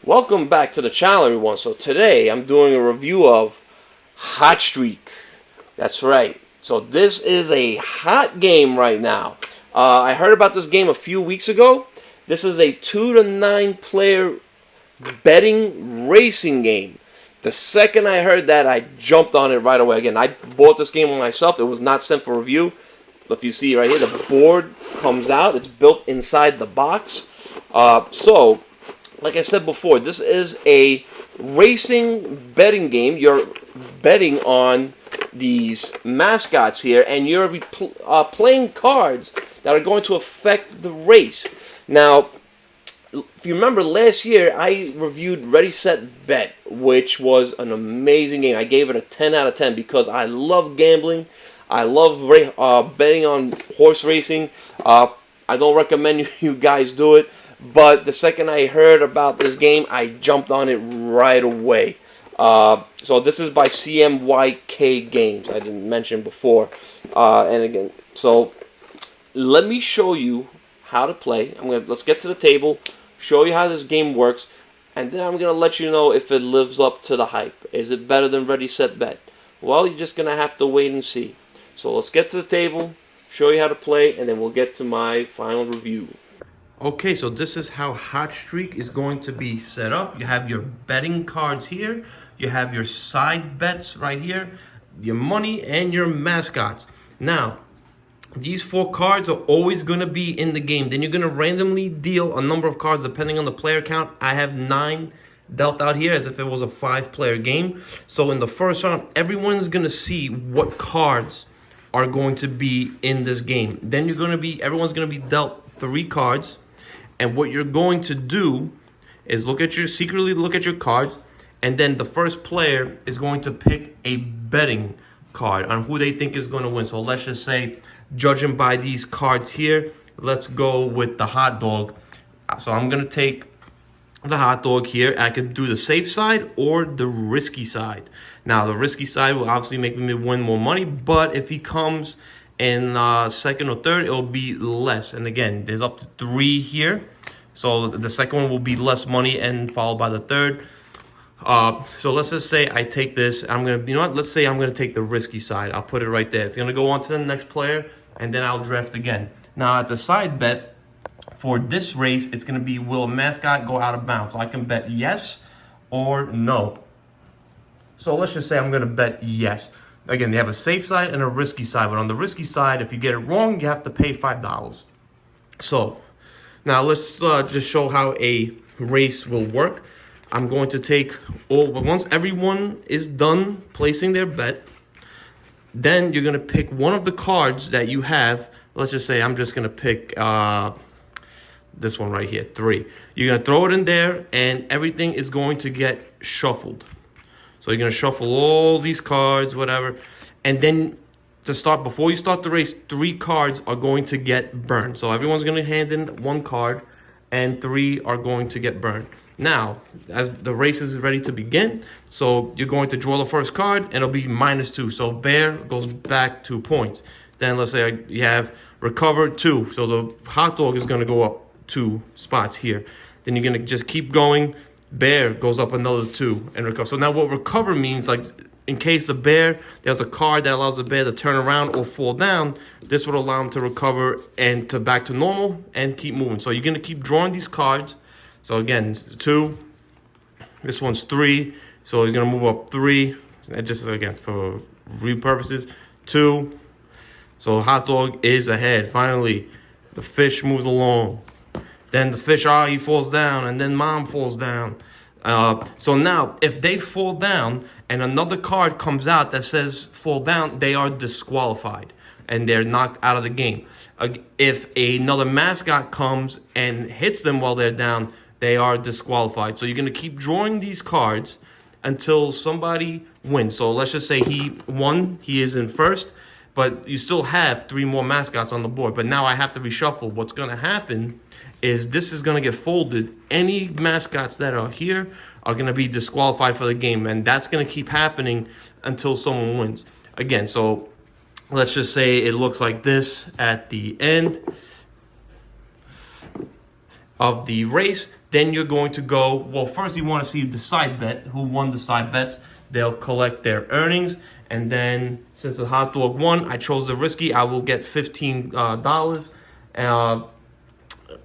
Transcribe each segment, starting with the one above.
Welcome back to the channel, everyone. So today I'm doing a review of Hot Streak. That's right. So this is a hot game right now. I heard about this game a few weeks ago. This is a 2 to 9 player betting racing game. The second I heard that, I jumped on it right away. Again, I bought this game myself. It was not sent for review. But if you see right here, the board comes out. It's built inside the box. Like I said before, this is a racing betting game. You're betting on these mascots here, and you're playing cards that are going to affect the race. Now, if you remember last year, I reviewed Ready, Set, Bet, which was an amazing game. I gave it a 10 out of 10 because I love gambling. I love betting on horse racing. I don't recommend you guys do it. But the second I heard about this game, I jumped on it right away. So this is by CMYK Games. I didn't mention before. And again, so let me show you how to play. Let's get to the table, show you how this game works, and then I'm gonna let you know if it lives up to the hype. Is it better than Ready, Set, Bet? Well, you're just gonna have to wait and see. So let's get to the table, show you how to play, and then we'll get to my final review. Okay, so this is how Hot Streak is going to be set up. You have your betting cards here. You have your side bets right here, your money, and your mascots. Now, these 4 cards are always going to be in the game. Then you're going to randomly deal a number of cards depending on the player count. I have 9 dealt out here as if it was a 5-player game. So in the first round, everyone's going to see what cards are going to be in this game. Then everyone's going to be dealt 3 cards. And what you're going to do is secretly look at your cards, and then the first player is going to pick a betting card on who they think is going to win. So let's just say, judging by these cards here, let's go with the hot dog. So I'm going to take the hot dog here. I could do the safe side or the risky side. Now, the risky side will obviously make me win more money, but if he comes in second or third, it'll be less. And again, there's up to 3 here. So the second one will be less money and followed by the third. So let's just say I take this. Let's say I'm gonna take the risky side. I'll put it right there. It's gonna go on to the next player, and then I'll draft again. Now at the side bet for this race, it's gonna be, will a mascot go out of bounds? So I can bet yes or no. So let's just say I'm gonna bet yes. Again, they have a safe side and a risky side, but on the risky side, if you get it wrong, you have to pay $5. So now let's just show how a race will work. I'm going to take once everyone is done placing their bet, then you're gonna pick one of the cards that you have. Let's just say I'm just gonna pick this one right here, 3. You're gonna throw it in there, and everything is going to get shuffled. So you're going to shuffle all these cards, whatever. And then before you start the race, 3 cards are going to get burned. So everyone's going to hand in 1 card, and 3 are going to get burned. Now, as the race is ready to begin, so you're going to draw the first card, and it'll be -2. So bear goes back 2 points. Then let's say you have recover 2. So the hot dog is going to go up 2 spots here. Then you're going to just keep going. Bear goes up another 2 and recover. So now what recover means, like in case the bear, there's a card that allows the bear to turn around or fall down. This would allow him to recover and to back to normal and keep moving. So you're going to keep drawing these cards. So again, 2. This one's 3. So he's going to move up 3. And just again, for read purposes, 2. So hot dog is ahead. Finally, the fish moves along. Then the fish, he falls down, and then mom falls down. So now, if they fall down and another card comes out that says fall down, they are disqualified, and they're knocked out of the game. If another mascot comes and hits them while they're down, they are disqualified. So you're going to keep drawing these cards until somebody wins. So let's just say he won. He is in first, but you still have 3 more mascots on the board. But now I have to reshuffle. What's going to happen is this is going to get folded. Any mascots that are here are going to be disqualified for the game, and that's going to keep happening until someone wins. Again, so let's just say it looks like this at the end of the race. Then you're going to go, well, first you want to see the side bet, who won the side bets. They'll collect their earnings. And then, since the hot dog won, I chose the risky. I will get $15.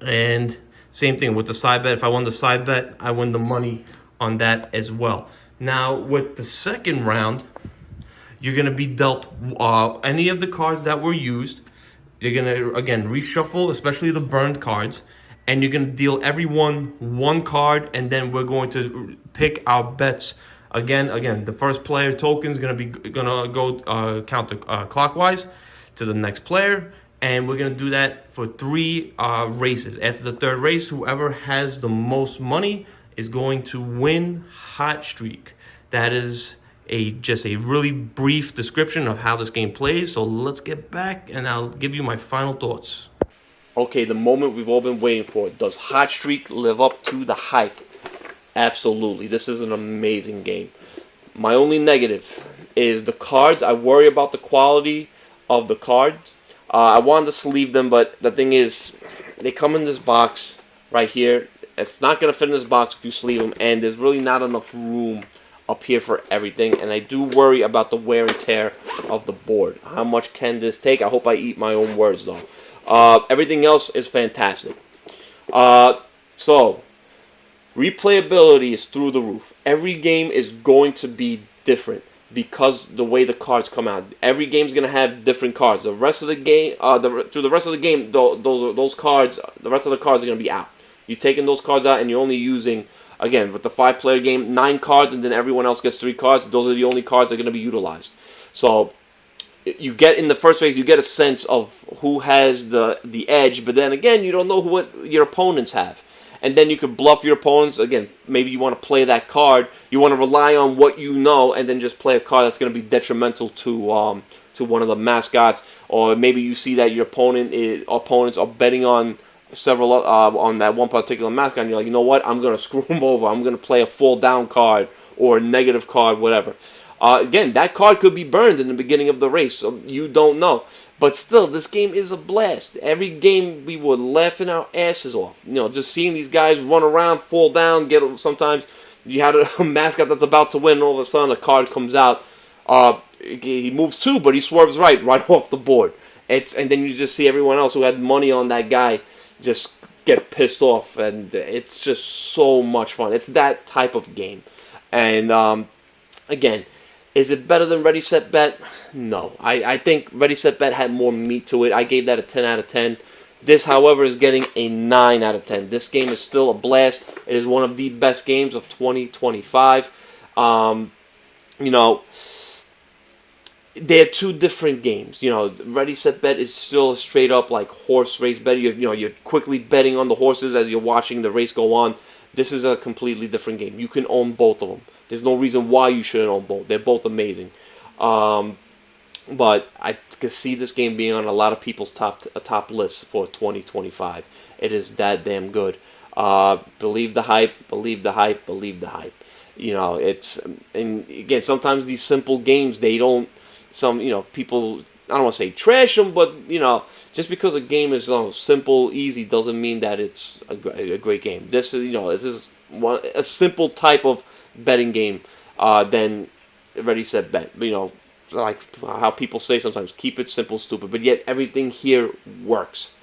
And same thing with the side bet. If I won the side bet, I win the money on that as well. Now, with the second round, you're going to be dealt any of the cards that were used. You're going to, again, reshuffle, especially the burned cards. And you're going to deal everyone one card. And then we're going to pick our bets. Again, the first player token is going to go counterclockwise to the next player. And we're going to do that for 3 races. After the third race, whoever has the most money is going to win Hot Streak. That is just a really brief description of how this game plays. So let's get back, and I'll give you my final thoughts. Okay, the moment we've all been waiting for. Does Hot Streak live up to the hype? Absolutely. This is an amazing game. My only negative is the cards. I worry about the quality of the cards. I wanted to sleeve them, but the thing is, they come in this box right here. It's not going to fit in this box if you sleeve them, and there's really not enough room up here for everything, and I do worry about the wear and tear of the board. How much can this take? I hope I eat my own words, though. Everything else is fantastic. So, replayability is through the roof. Every game is going to be different because the way the cards come out. Every game is going to have different cards. The rest of the game, through the rest of the game, those cards, the rest of the cards are going to be out. You're taking those cards out, and you're only using, again, with the 5-player game, 9 cards, and then everyone else gets 3 cards. Those are the only cards that are going to be utilized. So you get in the first phase, you get a sense of who has the edge, but then again, you don't know what your opponents have. And then you can bluff your opponents. Again, maybe you want to play that card. You want to rely on what you know, and then just play a card that's going to be detrimental to one of the mascots. Or maybe you see that your opponents are betting on several on that one particular mascot, and you're like, you know what? I'm going to screw him over. I'm going to play a fall down card or a negative card, whatever. Again, that card could be burned in the beginning of the race, so you don't know. But still, this game is a blast. Every game we were laughing our asses off. You know, just seeing these guys run around, fall down, sometimes you had a mascot that's about to win, and all of a sudden a card comes out. He moves 2, but he swerves right off the board. And then you just see everyone else who had money on that guy just get pissed off, and it's just so much fun. It's that type of game. And again, is it better than Ready, Set, Bet? No. I think Ready, Set, Bet had more meat to it. I gave that a 10 out of 10. This, however, is getting a 9 out of 10. This game is still a blast. It is one of the best games of 2025. You know, they're 2 different games. You know, Ready, Set, Bet is still a straight up like horse race bet. You're quickly betting on the horses as you're watching the race go on. This is a completely different game. You can own both of them. There's no reason why you shouldn't own both. They're both amazing. But I can see this game being on a lot of people's top lists for 2025. It is that damn good. Believe the hype. Believe the hype. Believe the hype. You know, and again, sometimes these simple games, they don't. People, I don't want to say trash them, but just because a game is simple, easy, doesn't mean that it's a great game. This is a simple type of betting game than Ready, Set, Bet. Like how people say sometimes, keep it simple, stupid. But yet everything here works.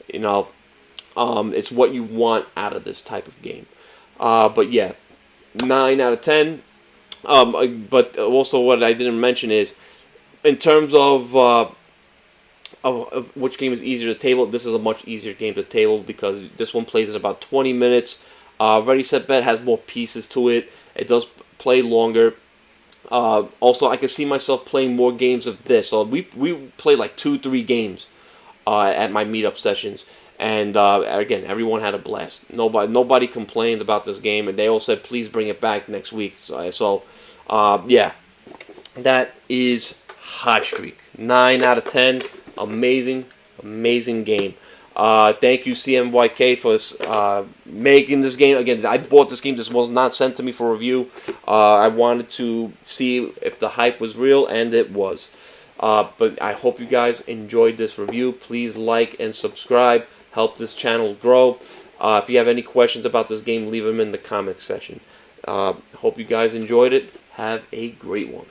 It's what you want out of this type of game. But yeah, 9 out of 10. But also what I didn't mention is, in terms of which game is easier to table, this is a much easier game to table because this one plays in about 20 minutes. Ready, Set, Bet has more pieces to it. It does play longer. Also, I can see myself playing more games of this. So we play like 2-3 games at my meetup sessions, and again, everyone had a blast. Nobody complained about this game, and they all said, "Please bring it back next week." So yeah, that is Hot Streak. 9 out of 10. Amazing game. Thank you, CMYK, for making this game. Again, I bought this game. This was not sent to me for review. I wanted to see if the hype was real, and it was. But I hope you guys enjoyed this review. Please like and subscribe. Help this channel grow. If you have any questions about this game, leave them in the comment section. Hope you guys enjoyed it. Have a great one.